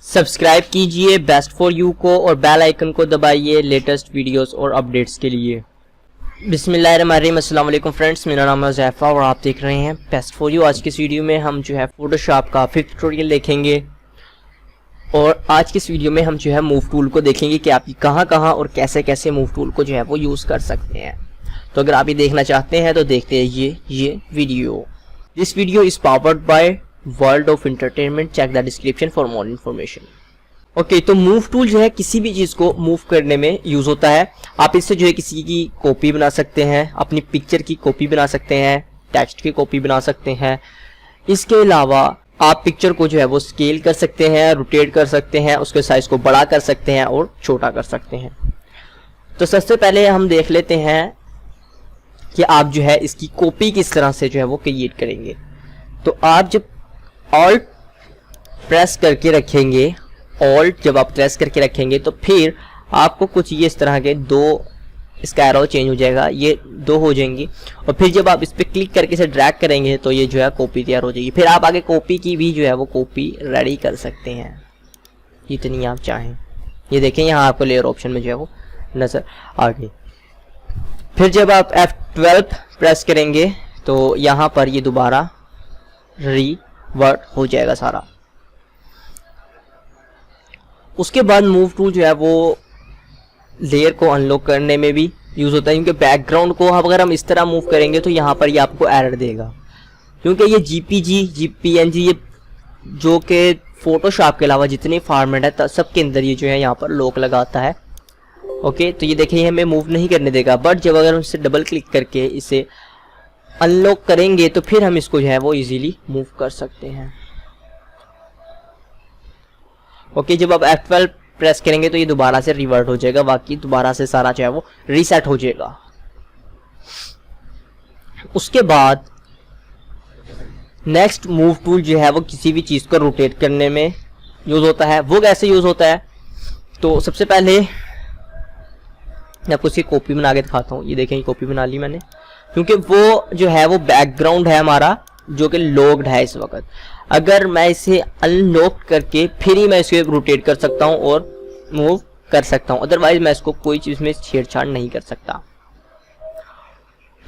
Subscribe कीजिए best for you को और बेल आइकन को दबाइए लेटेस्ट वीडियोस और अपडेट्स के लिए। बिस्मिल्लाहिर्रहमानिर्रहीम, अस्सलाम वालेकुम फ्रेंड्स, मेरा नाम है ज़ैफ़ा और आप देख रहे हैं बेस्ट फॉर यू। आज की इस वीडियो में हम जो है फोटोशॉप का 5th ट्यूटोरियल देखेंगे और आज की इस वीडियो में हम जो है मूव टूल को देखेंगे कि आप कहाँ और कैसे कैसे मूव टूल को जो है वो यूज़ कर सकते हैं। तो अगर आप ये देखना चाहते हैं तो देखते हैं ये video. This video is powered by world of entertainment, check the description for more information. Okay, तो मूव टूल जो है किसी भी चीज़ को मूव करने में यूज़ होता है। आप इससे जो है किसी की कॉपी बना सकते हैं, अपनी पिक्चर की कॉपी बना सकते हैं, टेक्स्ट की कॉपी बना सकते हैं। इसके अलावा आप पिक्चर को जो है वो स्केल कर सकते हैं, रोटेट कर सकते हैं, उसके साइज को बड़ा कर सकते हैं और छोटा कर सकते हैं। तो सबसे पहले हम देख लेते हैं कि आप जो है इसकी कॉपी किस तरह से जो है वो क्रिएट करेंगे। तो आप जब ऑल्ट प्रेस करके रखेंगे, ऑल्ट जब आप प्रेस करके रखेंगे तो फिर आपको कुछ ये इस तरह के दो इसका एरो चेंज हो जाएगा, ये दो हो जाएंगी और फिर जब आप इस पर क्लिक करके इसे ड्रैग करेंगे तो ये जो है कॉपी तैयार हो जाएगी। फिर आप आगे कॉपी की भी जो है वो कॉपी रेडी कर सकते हैं जितनी आप चाहें। ये देखें यहाँ आपको लेयर ऑप्शन में जो है वो नजर आ गई। फिर जब आप F12 प्रेस करेंगे तो यहाँ पर ये दोबारा रीवर्ट हो जाएगा सारा। उसके बाद मूव टूल जो है वो लेयर को अनलॉक करने में भी यूज होता है, क्योंकि बैकग्राउंड को अगर हम इस तरह मूव करेंगे तो यहाँ पर ये आपको एरर देगा, क्योंकि ये JPG, PNG ये जो कि फोटोशॉप के अलावा जितने फॉर्मेट है सबके अंदर ये जो है यहाँ पर लॉक लगाता है। ओके, तो ये देखिए हमें मूव नहीं करने देगा, बट जब अगर हम इसे डबल क्लिक करके इसे अनलॉक करेंगे तो फिर हम इसको जो है वो इजीली मूव कर सकते हैं। ओके, जब आप F12 प्रेस करेंगे तो ये दोबारा से रिवर्ट हो जाएगा, बाकी दोबारा से सारा जो है वो रीसेट हो जाएगा। उसके बाद नेक्स्ट मूव टूल जो है वो किसी भी चीज को रोटेट करने में यूज होता है। वो कैसे यूज होता है, तो सबसे पहले मैं आपको इसकी कॉपी बना के दिखाता हूँ। ये देखें, कॉपी बना ली मैंने, क्योंकि वो जो है वो बैकग्राउंड है हमारा जो कि लॉक्ड है इस वक्त। अगर मैं इसे अनलॉक करके फिर ही मैं इसे रोटेट कर सकता हूं और मूव कर सकता हूं, अदरवाइज मैं इसको कोई चीज में छेड़छाड़ नहीं कर सकता।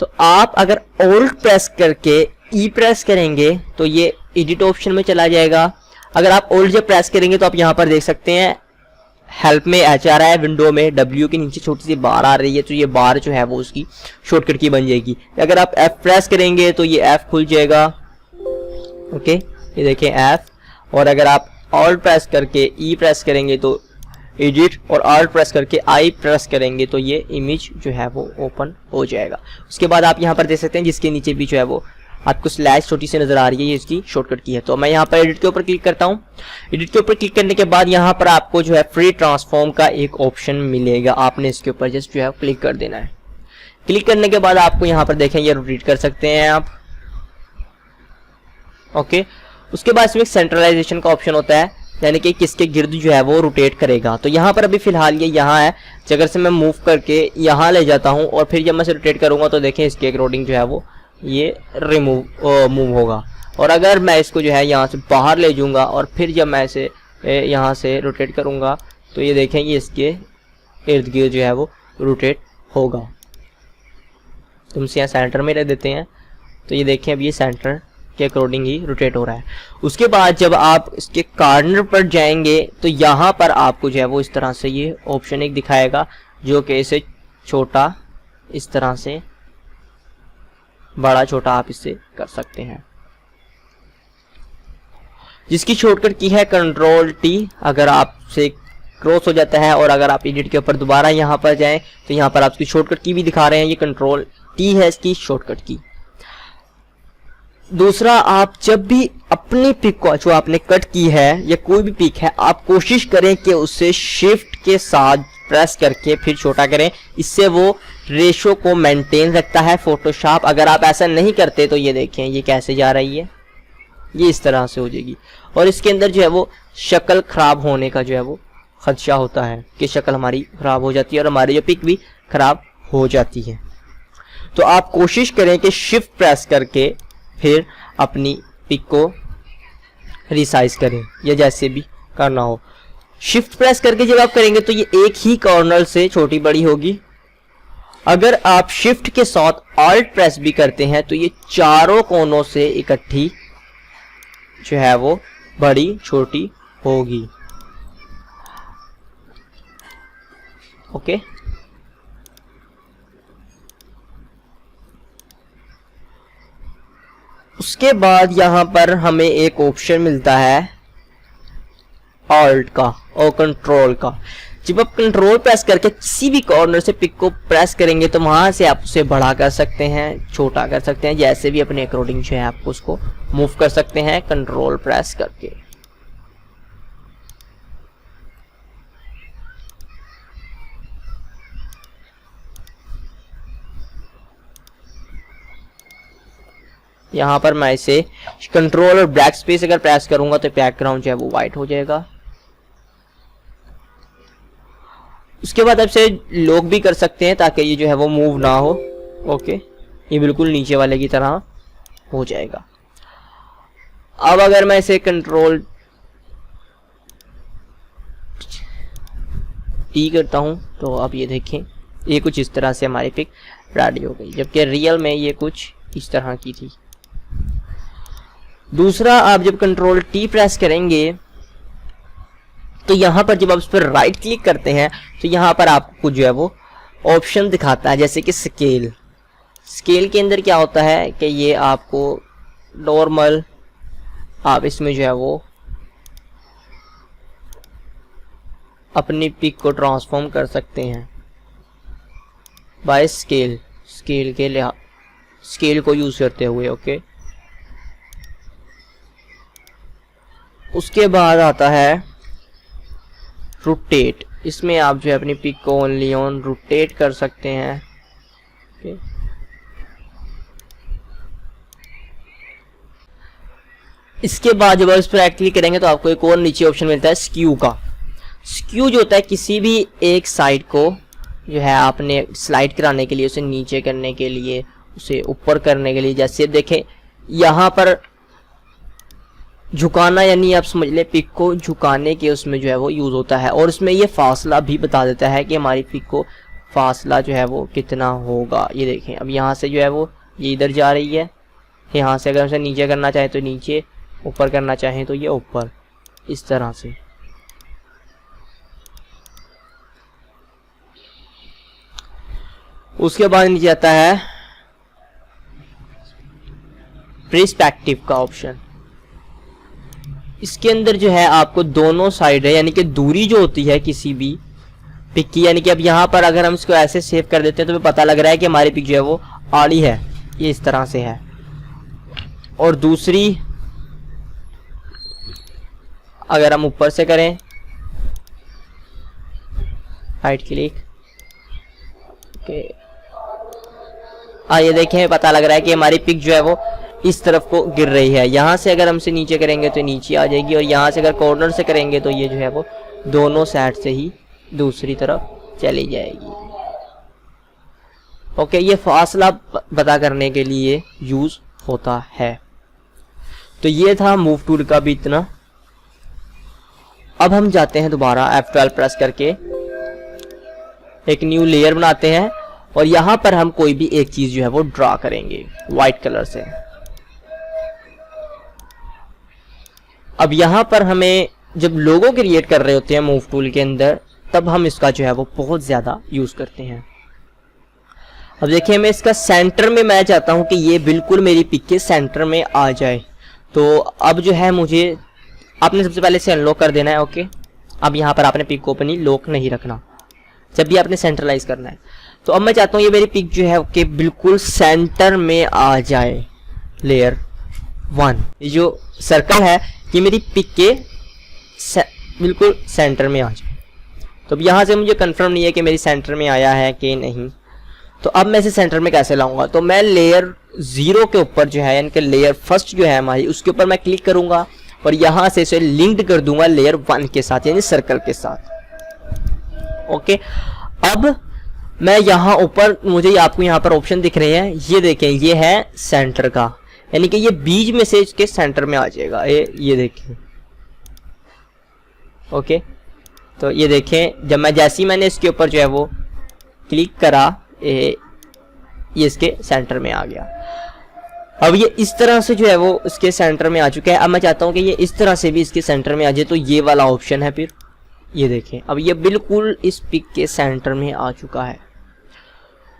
तो आप अगर ऑल्ट प्रेस करके ई प्रेस करेंगे तो ये एडिट ऑप्शन में चला जाएगा। अगर आप ऑल्ट जब प्रेस करेंगे तो आप यहाँ पर देख सकते हैं हेल्प में H आ रहा है, विंडो में W के नीचे छोटी सी बार आ रही है, तो ये बार जो है वो उसकी शॉर्टकट की बन जाएगी। अगर आप F प्रेस करेंगे तो ये F खुल जाएगा। ओके, ये देखें F, और अगर आप ऑल्ट प्रेस करके E प्रेस करेंगे तो एडिट, और ऑल्ट प्रेस करके I प्रेस करेंगे तो ये इमेज जो है वो ओपन हो जाएगा। उसके बाद आप यहाँ पर देख सकते हैं जिसके नीचे भी जो है वो आपको स्लैश छोटी सी नजर आ रही है, ये इसकी शॉर्टकट की है। तो मैं यहाँ पर एडिट के ऊपर क्लिक करता हूँ। एडिट के ऊपर क्लिक करने के बाद यहाँ पर आपको जो है फ्री ट्रांसफॉर्म का एक ऑप्शन मिलेगा, आपने इसके ऊपर जस्ट जो है क्लिक कर देना है। क्लिक करने के बाद आपको यहाँ पर देखें ये रोटेट कर सकते हैं आप। ओके, उसके बाद इसमें सेंट्रलाइजेशन का ऑप्शन होता है, यानी कि किसके गिर्द जो है वो रोटेट करेगा। तो यहाँ पर अभी फिलहाल ये यहाँ है, अगर से मैं मूव करके यहाँ ले जाता हूँ और फिर जब मैं इसे रोटेट करूंगा तो देखें इसके अकॉर्डिंग जो है वो ये मूव होगा। और अगर मैं इसको जो है यहाँ से बाहर ले जाऊंगा और फिर जब मैं इसे यहाँ से रोटेट करूंगा तो ये देखें ये इसके इर्द गिर्द जो है वो रोटेट होगा। तुम से यहाँ सेंटर में रख देते हैं, तो ये देखें अब ये सेंटर के अकॉर्डिंग ही रोटेट हो रहा है। उसके बाद जब आप इसके कॉर्नर पर जाएंगे तो यहाँ पर आपको जो है वो इस तरह से ये ऑप्शन एक दिखाएगा, जो कि इसे छोटा इस तरह से बड़ा छोटा आप इससे कर सकते हैं, जिसकी शॉर्टकट की है Ctrl+T। अगर आपसे क्रॉस हो जाता है और अगर आप एडिट के ऊपर दोबारा यहाँ पर जाएं तो यहाँ पर आपकी शॉर्टकट की भी दिखा रहे हैं, ये Ctrl+T है इसकी शॉर्टकट की। दूसरा, आप जब भी अपनी पिक को जो आपने कट की है या कोई भी पिक है, आप कोशिश करें कि उसे शिफ्ट के साथ प्रेस करके फिर छोटा करें, इससे वो रेशो को मेंटेन रखता है फोटोशॉप। अगर आप ऐसा नहीं करते तो ये देखें ये कैसे जा रही है, ये इस तरह से हो जाएगी और इसके अंदर जो है वो शक्ल खराब होने का जो है वो खदशा होता है कि शक्ल हमारी खराब हो जाती है और हमारी जो पिक भी खराब हो जाती है। तो आप कोशिश करें कि शिफ्ट प्रेस करके फिर अपनी पिक को रिसाइज करें या जैसे भी करना हो। शिफ्ट प्रेस करके जब आप करेंगे तो ये एक ही कॉर्नर से छोटी बड़ी होगी। अगर आप शिफ्ट के साथ ऑल्ट प्रेस भी करते हैं तो ये चारों कोनों से इकट्ठी जो है वो बड़ी छोटी होगी। ओके, उसके बाद यहां पर हमें एक ऑप्शन मिलता है ऑल्ट का और कंट्रोल का। जब आप कंट्रोल प्रेस करके किसी भी कॉर्नर से पिक को प्रेस करेंगे तो वहां से आप उसे बड़ा कर सकते हैं, छोटा कर सकते हैं, जैसे भी अपने अकॉर्डिंग जो है आप उसको मूव कर सकते हैं कंट्रोल प्रेस करके। यहाँ पर मैं इसे कंट्रोल और ब्लैक स्पेस अगर प्रेस करूंगा तो बैकग्राउंड जो है वो व्हाइट हो जाएगा। उसके बाद आप इसे लॉक भी कर सकते हैं ताकि ये जो है वो मूव ना हो। ओके, ये बिल्कुल नीचे वाले की तरह हो जाएगा। अब अगर मैं इसे कंट्रोल टी करता हूं तो आप ये देखें, ये कुछ इस तरह से हमारी पिक रेडी हो गई, जबकि रियल में ये कुछ इस तरह की थी। दूसरा, आप जब कंट्रोल टी प्रेस करेंगे तो यहां पर जब आप उस पर राइट क्लिक करते हैं तो यहां पर आपको जो है वो ऑप्शन दिखाता है, जैसे कि स्केल। स्केल के अंदर क्या होता है कि ये आपको नॉर्मल, आप इसमें जो है वो अपनी पिक को ट्रांसफॉर्म कर सकते हैं बाय स्केल, स्केल के लिहाज, स्केल को यूज करते हुए। ओके, उसके बाद आता है रोटेट। इसमें आप जो है अपनी पिक को ओनली ऑन रोटेट कर सकते हैं। ओके, इसके बाद जब आप इस पर राइट क्लिक करेंगे तो आपको एक और नीचे ऑप्शन मिलता है स्क्यू का। स्क्यू जो होता है किसी भी एक साइड को जो है आपने स्लाइड कराने के लिए, उसे नीचे करने के लिए, उसे ऊपर करने के लिए। जैसे देखें यहाँ पर झुकाना, यानी आप समझ ले पिक को झुकाने के उसमें जो है वो यूज होता है। और इसमें ये फासला भी बता देता है कि हमारी पिक को फासला जो है वो कितना होगा। ये देखें, अब यहाँ से जो है वो ये इधर जा रही है, यहाँ से अगर उसे नीचे करना चाहे तो नीचे, ऊपर करना चाहे तो ये ऊपर, इस तरह से। उसके बाद नीचे आता है पर्सपेक्टिव का ऑप्शन। इसके अंदर जो है आपको दोनों साइड है, यानी कि दूरी जो होती है किसी भी पिक की, यानी कि अब यहाँ पर अगर हम इसको ऐसे सेव कर देते हैं तो हमें पता लग रहा है कि हमारी पिक जो है वो आड़ी है, ये इस तरह से है। और दूसरी अगर हम ऊपर से करें राइट क्लिक, ओके, ये देखें पता लग रहा है कि हमारी पिक जो है वो इस तरफ को गिर रही है। यहाँ से अगर हमसे नीचे करेंगे तो नीचे आ जाएगी, और यहाँ से अगर कॉर्नर से करेंगे तो ये जो है वो दोनों साइड से ही दूसरी तरफ चली जाएगी। ओके, ये फासला पता करने के लिए यूज होता है। तो ये था मूव टूल का भी इतना। अब हम जाते हैं दोबारा F12 प्रेस करके एक न्यू लेयर बनाते हैं, और यहां पर हम कोई भी एक चीज जो है वो ड्रा करेंगे व्हाइट कलर से। अब यहां पर हमें जब लोगो क्रिएट कर रहे होते हैं मूव टूल के अंदर, तब हम इसका जो है वो बहुत ज्यादा यूज करते हैं। अब देखिए, मैं इसका सेंटर में, मैं चाहता हूं कि ये बिल्कुल मेरी पिक के सेंटर में आ जाए। तो अब जो है मुझे, आपने सबसे पहले इसे अनलॉक कर देना है। ओके, अब यहाँ पर आपने पिक को अपनी लॉक नहीं रखना, जब भी आपने सेंट्रलाइज करना है। तो अब मैं चाहता हूँ ये मेरी पिक जो है कि बिल्कुल सेंटर में आ जाए। लेयर 1, ये जो सर्कल है ये मेरी पिक के बिल्कुल सेंटर में आ जाए। तो अब यहाँ से मुझे कंफर्म नहीं है कि मेरी सेंटर में आया है कि नहीं। तो अब मैं इसे सेंटर में कैसे लाऊंगा? तो मैं लेयर 0 के ऊपर जो है, यानी कि लेयर फर्स्ट जो है हमारी, उसके ऊपर मैं क्लिक करूंगा और यहाँ से इसे लिंक्ड कर दूंगा लेयर 1 के साथ, यानी सर्कल के साथ। ओके, अब मैं यहाँ ऊपर, मुझे आपको यहाँ पर ऑप्शन दिख रहे हैं, ये देखें, ये है सेंटर का, यानी कि ये बीच में से इसके सेंटर में आ जाएगा। ये देखें, ओके, तो ये देखें जब मैं जैसे ही मैंने इसके ऊपर जो है वो क्लिक करा, ये इसके सेंटर में आ गया। अब ये इस तरह से जो है वो इसके सेंटर में आ चुका है। अब मैं चाहता हूँ कि ये इस तरह से भी इसके सेंटर में आ जाए, तो ये वाला ऑप्शन है। फिर ये देखें अब ये बिल्कुल इस पिक के सेंटर में आ चुका है।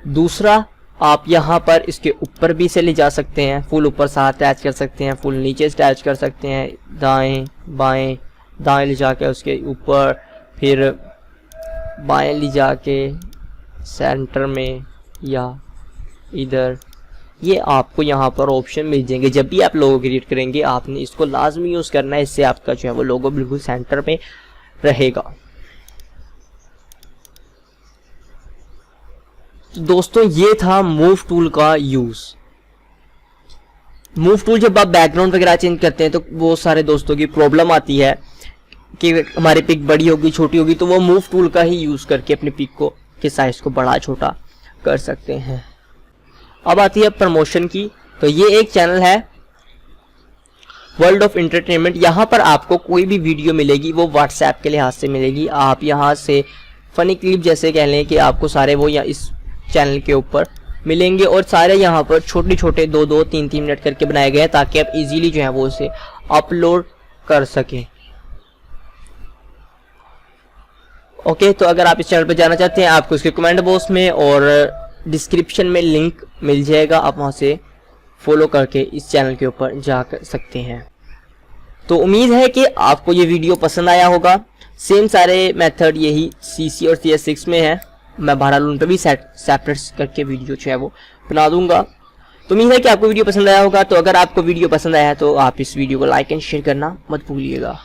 दूसरा, आप यहाँ पर इसके ऊपर भी से ले जा सकते हैं, फुल ऊपर साथ अटैच कर सकते हैं, फुल नीचे अटैच कर सकते हैं, दाएं बाएं, दाएं ले जाके उसके ऊपर, फिर बाएं ले जाके सेंटर में या इधर। ये आपको यहाँ पर ऑप्शन मिल जाएंगे। जब भी आप लोगो क्रिएट करेंगे आपने इसको लाजमी यूज़ करना है, इससे आपका जो है वो लोगो बिल्कुल सेंटर में रहेगा। तो दोस्तों ये था मूव टूल का यूज़। मूव टूल जब आप बैकग्राउंड वगैरह चेंज करते हैं तो बहुत सारे दोस्तों की प्रॉब्लम आती है कि हमारी पिक बड़ी होगी छोटी होगी, तो वो मूव टूल का ही यूज़ करके अपनी पिक को के साइज को बड़ा छोटा कर सकते हैं। अब आती है प्रमोशन की। तो ये एक चैनल है वर्ल्ड ऑफ एंटरटेनमेंट। यहाँ पर आपको कोई भी वीडियो मिलेगी वो व्हाट्सएप के लिहाज से मिलेगी। आप यहाँ से फनी क्लिप जैसे कह लें कि आपको सारे वो या इस चैनल के ऊपर मिलेंगे, और सारे यहाँ पर छोटे छोटे 2-2, 3-3 मिनट करके बनाए गए हैं ताकि आप इजीली जो है वो उसे अपलोड कर सकें। ओके, तो अगर आप इस चैनल पर जाना चाहते हैं आपको इसके कमेंट बॉक्स में और डिस्क्रिप्शन में लिंक मिल जाएगा, आप वहाँ से फॉलो करके इस चैनल के ऊपर जा सकते हैं। तो उम्मीद है कि आपको ये वीडियो पसंद आया होगा। सेम सारे मेथड यही CC और CS6 में है। मैं बहरहाल उन पर भी सेपरेट करके वीडियो जो है वो बना दूंगा। तो उम्मीद है कि आपको वीडियो पसंद आया होगा। तो अगर आपको वीडियो पसंद आया तो आप इस वीडियो को लाइक एंड शेयर करना मत भूलिएगा।